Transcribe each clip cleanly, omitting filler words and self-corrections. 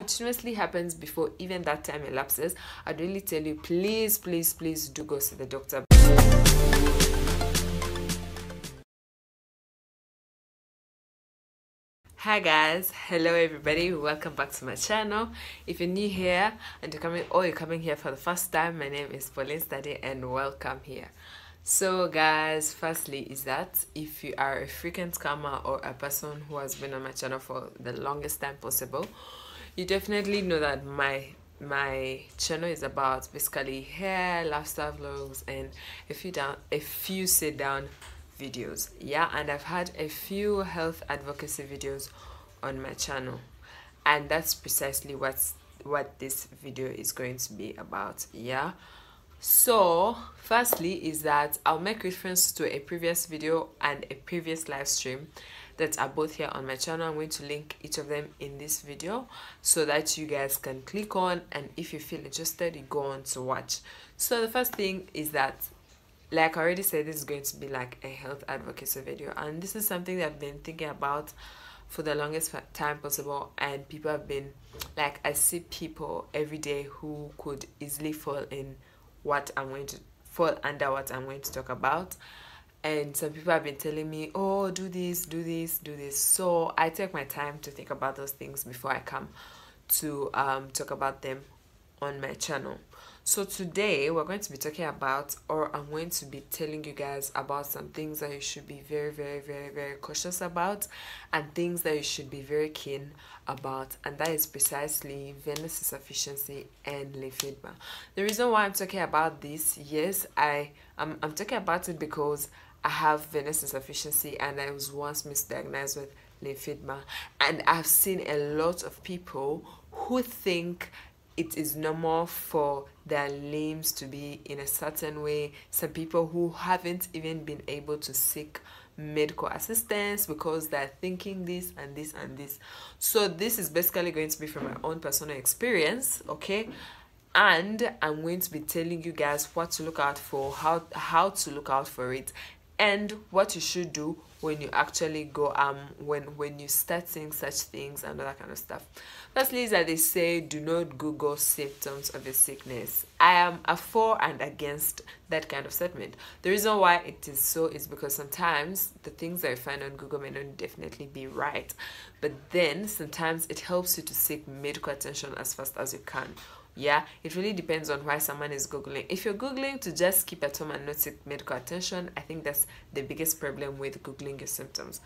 continuously happens before even that time elapses, I'd really tell you, please do go see the doctor. Hi guys, hello everybody, welcome back to my channel. If you're new here and you're coming here for the first time, my name is Pauline and welcome here. So guys, firstly is that if you are a frequent comer or a person who has been on my channel for the longest time possible, you definitely know that my channel is about basically hair, lifestyle vlogs, and a few sit down videos. Yeah, and I've had a few health advocacy videos on my channel, and that's precisely what this video is going to be about. Yeah, so firstly is that I'll make reference to a previous video and a previous live stream that are both here on my channel. I'm going to link each of them in this video so that you guys can click on, and if you feel interested, you go on to watch. So the first thing is that, like I already said, this is going to be like a health advocacy video, and this is something that I've been thinking about for the longest time possible, and people have been like, I see people every day who could easily fall under what I'm going to talk about. And some people have been telling me, oh, do this. So I take my time to think about those things before I come to talk about them on my channel. So today we're going to be talking about, or I'm going to be telling you guys about some things that you should be very cautious about, and things that you should be very keen about, and that is precisely venous insufficiency and lymphedema. The reason why I'm talking about this, yes, I'm talking about it because I have venous insufficiency and I was once misdiagnosed with lymphedema, and I've seen a lot of people who think it is normal for their limbs to be in a certain way. Some people who haven't even been able to seek medical assistance because they're thinking this and this and this. So this is basically going to be from my own personal experience, okay? And I'm going to be telling you guys what to look out for, how to look out for it, and what you should do when you actually go when you start seeing such things and all that kind of stuff. Firstly is that they say do not Google symptoms of a sickness. I am for and against that kind of statement. The reason why it is so is because sometimes the things that you find on Google may not definitely be right, but then sometimes it helps you to seek medical attention as fast as you can. Yeah, it really depends on why someone is Googling. If you're Googling to just keep at home and not seek medical attention, I think that's the biggest problem with Googling your symptoms.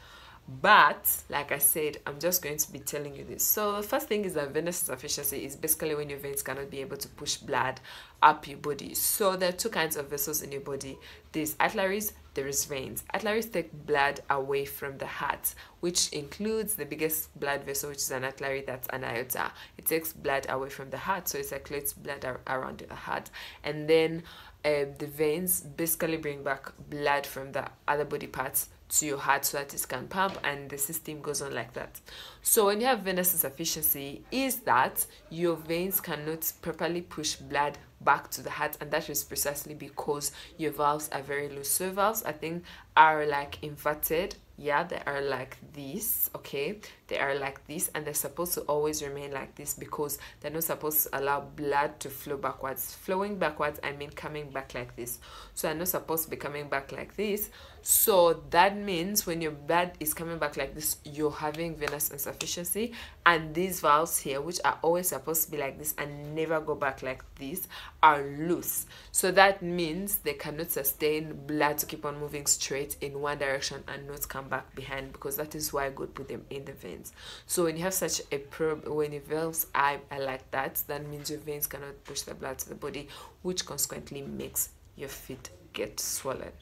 But like I said, I'm just going to be telling you this. So the first thing is that venous insufficiency is basically when your veins cannot be able to push blood up your body. So there are two kinds of vessels in your body. There's arteries, there is veins. Arteries take blood away from the heart, which includes the biggest blood vessel, which is an artery, that's an aorta. It takes blood away from the heart, so it circulates blood around the heart. And then the veins basically bring back blood from the other body parts to your heart so that it can pump, and the system goes on like that. So when you have venous insufficiency, is that your veins cannot properly push blood back to the heart, and that is precisely because your valves are very loose. So valves, I think, are like inverted. Yeah, they are like this, okay? They are like this, and they're supposed to always remain like this because they're not supposed to allow blood to flow backwards. Flowing backwards, I mean coming back like this. So they're not supposed to be coming back like this. So that means when your blood is coming back like this, you're having venous insufficiency, and these valves here, which are always supposed to be like this and never go back like this, are loose. So that means they cannot sustain blood to keep on moving straight in one direction and not come back behind, because that is why God put them in the veins. So when you have such a when your valves are like that, that means your veins cannot push the blood to the body, which consequently makes your feet get swollen.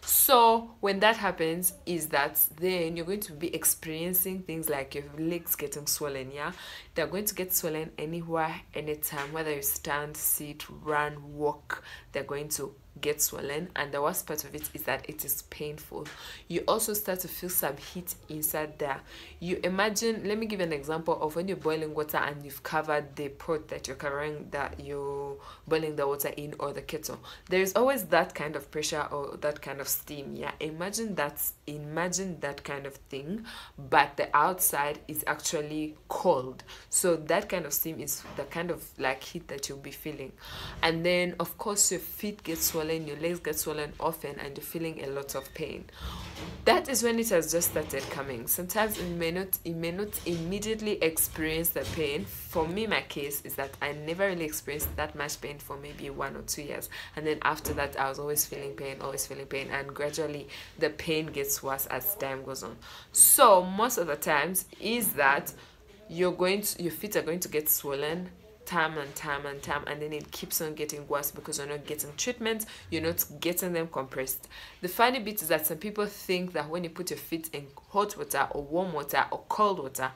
So when that happens, is that then you're going to be experiencing things like your legs getting swollen. Yeah, they're going to get swollen anywhere, anytime, whether you stand, sit, run, walk. They're going to get swollen, and the worst part of it is that it is painful. You also start to feel some heat inside there. You imagine, let me give you an example of when you're boiling water and you've covered the pot that you're covering, that you're boiling the water in, or the kettle. There is always that kind of pressure or that kind of steam. Yeah, imagine that kind of thing, but the outside is actually cold. So that kind of steam is the kind of like heat that you'll be feeling. And then of course your feet get swollen, your legs get swollen often, and you're feeling a lot of pain. That is when it has just started coming. Sometimes you may not immediately experience the pain. For me, my case is that I never really experienced that much pain for maybe 1 or 2 years, and then after that I was always feeling pain, and gradually the pain gets worse as time goes on. So most of the times is that your feet are going to get swollen time and time, and then it keeps on getting worse because you're not getting treatment, you're not getting them compressed. The funny bit is that some people think that when you put your feet in hot water or warm water or cold water,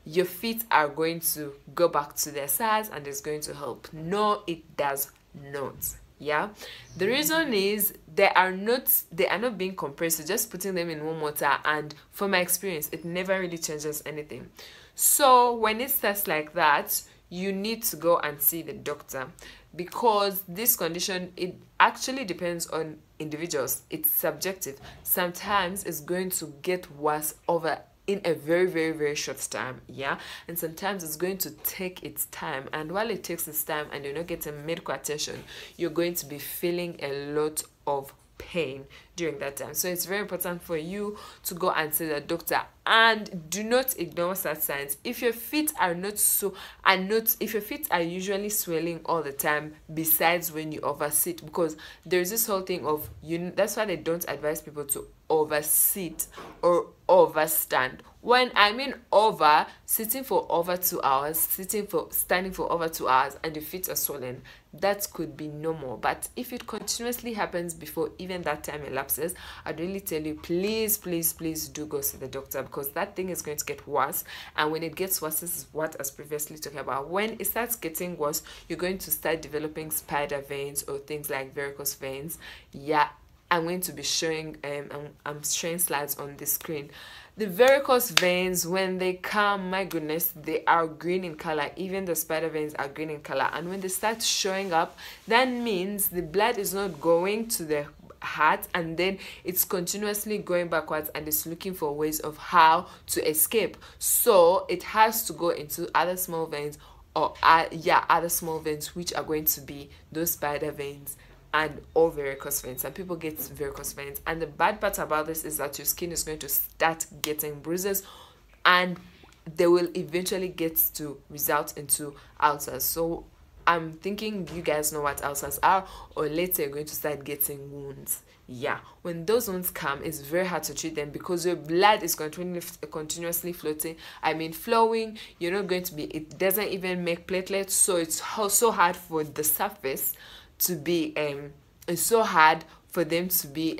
your feet are going to go back to their size and it's going to help. No, it does not. Yeah, the reason is they are not being compressed. So just putting them in warm water, and from my experience, it never really changes anything. So when it starts like that, you need to go and see the doctor, because this condition, it actually depends on individuals. It's subjective. Sometimes it's going to get worse in a very, very, very short time, yeah, and sometimes it's going to take its time, and while it takes its time and you're not getting medical attention, you're going to be feeling a lot of pain during that time. So it's very important for you to go and see the doctor, and do not ignore such signs. If your feet are if your feet are usually swelling all the time, besides when you oversit, because there's this whole thing of that's why they don't advise people to oversit or overstand. When I mean over, sitting for over 2 hours, standing for over 2 hours, and your feet are swollen, that could be normal. But if it continuously happens before even that time elapses, I'd really tell you, please do go see the doctor, because that thing is going to get worse. And when it gets worse, this is what I was previously talking about. When it starts getting worse, you're going to start developing spider veins or things like varicose veins. Yeah, I'm going to be showing I'm showing slides on the screen. The varicose veins, when they come, my goodness, they are green in color. Even the spider veins are green in color, and when they start showing up, that means the blood is not going to the heart, and then it's continuously going backwards, and it's looking for ways of how to escape. So it has to go into other small veins, or other small veins, which are going to be those spider veins and or varicose veins. Some people get varicose veins, and the bad part about this is that your skin is going to start getting bruises, and they will eventually get to result into ulcers. So I'm thinking you guys know what ulcers are, or later you're going to start getting wounds. Yeah, when those wounds come, it's very hard to treat them because your blood is continuously flowing. You're not going to be, it doesn't even make platelets, so it's so hard for the surface to be it's so hard for them to be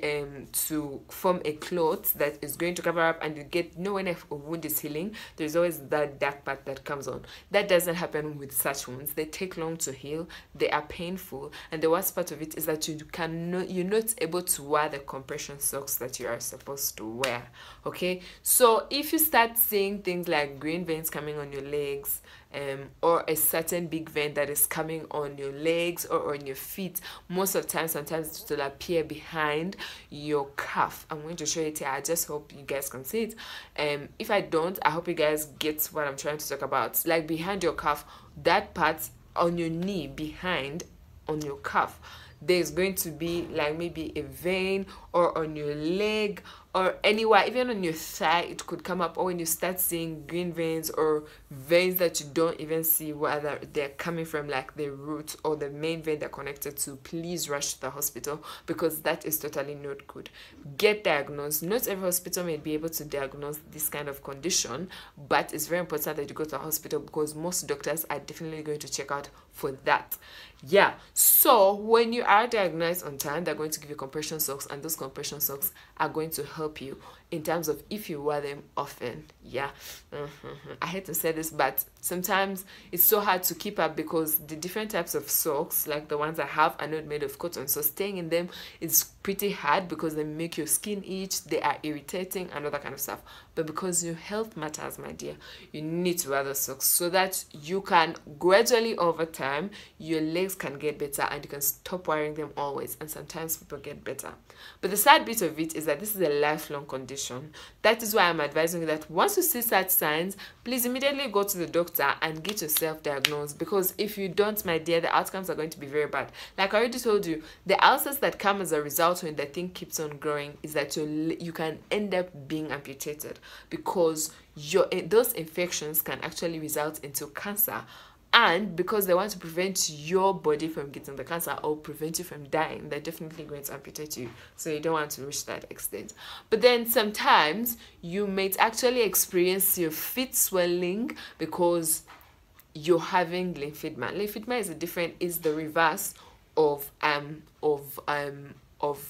to form a cloth that is going to cover up, and you get when a wound is healing, there's always that dark part that comes on. That doesn't happen with such wounds. They take long to heal, they are painful, and the worst part of it is that you're not able to wear the compression socks that you are supposed to wear. Okay, so if you start seeing things like green veins coming on your legs, or a certain big vein that is coming on your legs or on your feet, most of the time, sometimes it will appear behind your calf. I'm going to show it here. I just hope you guys can see it. If I don't, I hope you guys get what I'm trying to talk about. Like behind your calf, that part on your knee, behind on your calf, there's going to be like maybe a vein, or on your leg, or anywhere, even on your thigh, it could come up. Or when you start seeing green veins or veins that you don't even see whether they're coming from, like the root or the main vein they're connected to, please rush to the hospital, because that is totally not good. Get diagnosed. Not every hospital may be able to diagnose this kind of condition, but it's very important that you go to the hospital, because most doctors are definitely going to check out for that. Yeah, so when you are diagnosed on time, they're going to give you compression socks, and those compression socks are going to help you in terms of if you wear them often. Yeah, I hate to say this, but sometimes it's so hard to keep up because the different types of socks, like the ones I have, are not made of cotton, so staying in them is pretty hard because they make your skin itch, they are irritating and all that kind of stuff. But because your health matters, my dear, you need to wear those socks so that you can gradually over time your legs can get better and you can stop wearing them always, and sometimes people get better. But the sad bit of it is that this is a lifelong condition. That is why I'm advising you that once you see such signs, please immediately go to the doctor and get yourself diagnosed, because if you don't, my dear, the outcomes are going to be very bad. Like I already told you, the ulcers that come as a result when the thing keeps on growing is that you can end up being amputated, because those infections can actually result into cancer. And because they want to prevent your body from getting the cancer or prevent you from dying, they're definitely going to amputate you. So you don't want to reach that extent. But then sometimes you might actually experience your feet swelling because you're having lymphedema. Lymphedema is the reverse of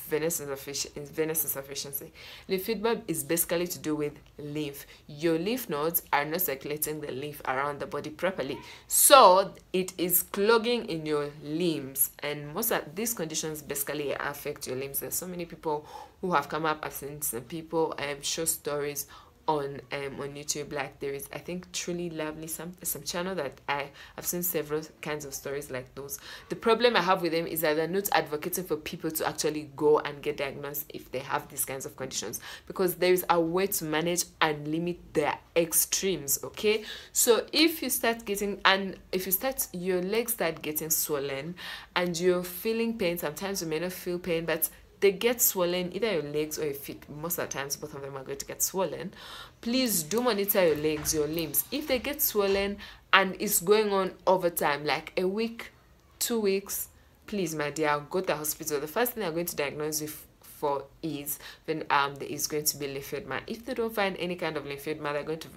venous insufficiency. Lymphedema is basically to do with lymph. Your lymph nodes are not circulating the lymph around the body properly, so it is clogging in your limbs, and most of these conditions basically affect your limbs. There's so many people who have come up. I've seen some people show stories on YouTube. Like there is, I think, Truly Lovely, some channel that I have seen several kinds of stories like those. The problem I have with them is that they're not advocating for people to actually go and get diagnosed if they have these kinds of conditions, because there is a way to manage and limit their extremes. Okay, so if you start getting, and if you start, your legs start getting swollen and you're feeling pain, sometimes you may not feel pain, but they get swollen, either your legs or your feet. Most of the times both of them are going to get swollen. Please do monitor your legs, your limbs. If they get swollen and it's going on over time, like a week, 2 weeks, please, my dear, go to the hospital. The first thing they're going to diagnose you for is then there is going to be lymphedema. If they don't find any kind of lymphedema, they're going to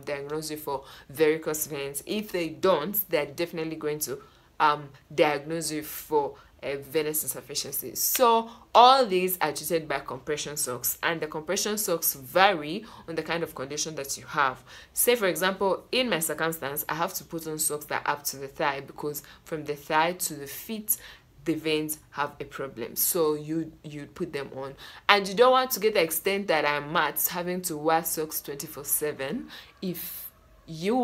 diagnose you for varicose veins. If they don't, they're definitely going to diagnose you for venous insufficiency. So all these are treated by compression socks, and the compression socks vary on the kind of condition that you have. Say for example, in my circumstance, I have to put on socks that are up to the thigh, because from the thigh to the feet the veins have a problem. So you put them on, and you don't want to get the extent that I'm at, having to wear socks 24/7. If you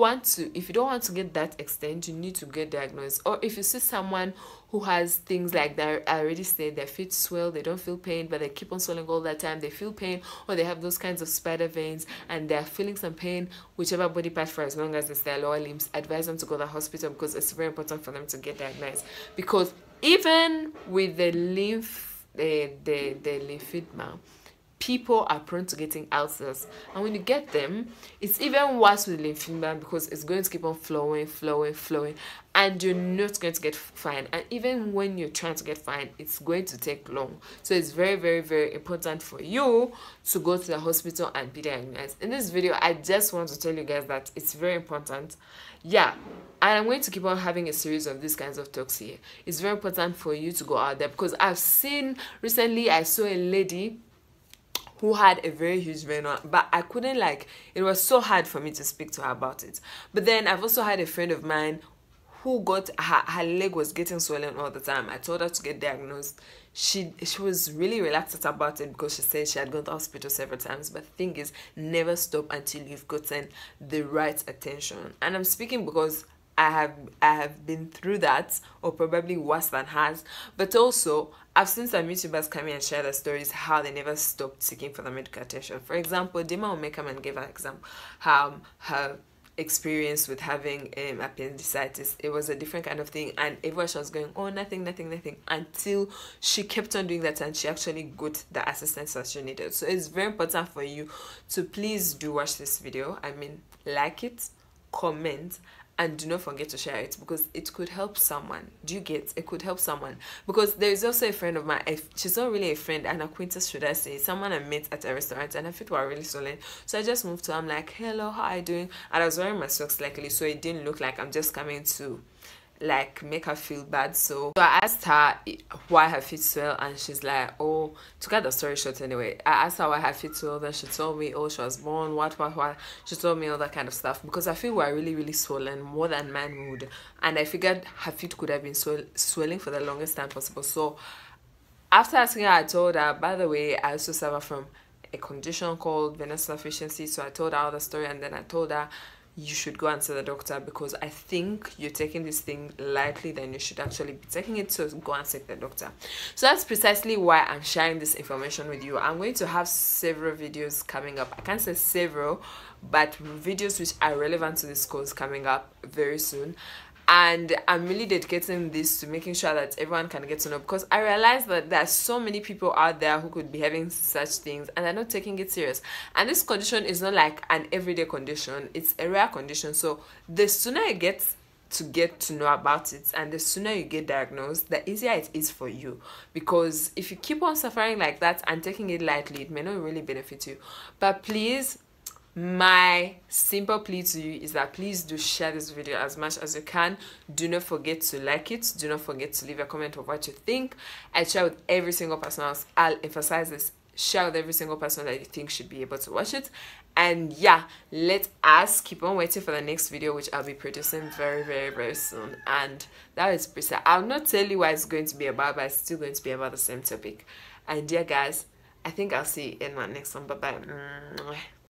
don't want to get that extent, you need to get diagnosed. Or if you see someone who has things like that, I already said, their feet swell, they don't feel pain, but they keep on swelling all the time, they feel pain, or they have those kinds of spider veins and they're feeling some pain, whichever body part, for as long as it's their lower limbs, advise them to go to the hospital, because it's very important for them to get diagnosed. Because even with the lymphedema, people are prone to getting ulcers, and when you get them, it's even worse with lymphedema, because it's going to keep on flowing, and you're not going to get fine. And even when you're trying to get fine, it's going to take long. So it's very, very, very important for you to go to the hospital and be diagnosed. In this video, I just want to tell you guys that it's very important. Yeah, and I'm going to keep on having a series of these kinds of talks here. It's very important for you to go out there, because I've seen recently, I saw a lady who had a very huge vein, but I couldn't, it was so hard for me to speak to her about it. But then I've also had a friend of mine who got her leg was getting swollen all the time. I told her to get diagnosed. She was really reluctant about it, because she said she had gone to hospital several times. But the thing is, never stop until you've gotten the right attention. And I'm speaking because I have been through that, or probably worse than hers. But also, I've seen some YouTubers come in and share their stories, how they never stopped seeking for the medical attention. For example, Dima Omekaman gave an example, her experience with having appendicitis. It was a different kind of thing, and everyone was going, oh, nothing, until she kept on doing that and she actually got the assistance that she needed. So it's very important for you to please do watch this video. I mean, like it, comment, and do not forget to share it, because it could help someone. Do you get? It could help someone. Because there is also a friend of mine, she's not really a friend, an acquaintance, should I say, someone I met at a restaurant, and her feet were really swollen. So I just moved to her. I'm like, hello, how are you doing? And I was wearing my socks, luckily, so it didn't look like I'm just coming to like make her feel bad. So I asked her why her feet swell, and she's like, oh, to cut the story short anyway, I asked her why her feet swell, then she told me, oh, she was born what. She told me all that kind of stuff, because her feet were really, really swollen, more than mine would, and I figured her feet could have been swelling for the longest time possible. So after asking her, I told her, by the way, I also suffer from a condition called venous insufficiency. So I told her all the story, and then I told her, you should go and see the doctor, because I think you're taking this thing lightly than you should actually be taking it, so go and see the doctor. So that's precisely why I'm sharing this information with you. I'm going to have several videos coming up. I can't say several, but videos which are relevant to this course coming up very soon. And I'm really dedicating this to making sure that everyone can get to know, because I realize that there are so many people out there who could be having such things and they're not taking it serious. And this condition is not like an everyday condition, it's a rare condition. So the sooner you get to know about it, and the sooner you get diagnosed, the easier it is for you. Because if you keep on suffering like that and taking it lightly, it may not really benefit you. But please, my simple plea to you is that please do share this video as much as you can. Do not forget to like it. Do not forget to leave a comment of what you think. I share with every single person else. I'll emphasize this. Share with every single person that you think should be able to watch it. And yeah, let us keep on waiting for the next video, which I'll be producing very, very, very soon. And that is precise. I'll not tell you what it's going to be about, but it's still going to be about the same topic. And yeah, guys, I think I'll see you in my next one. Bye bye.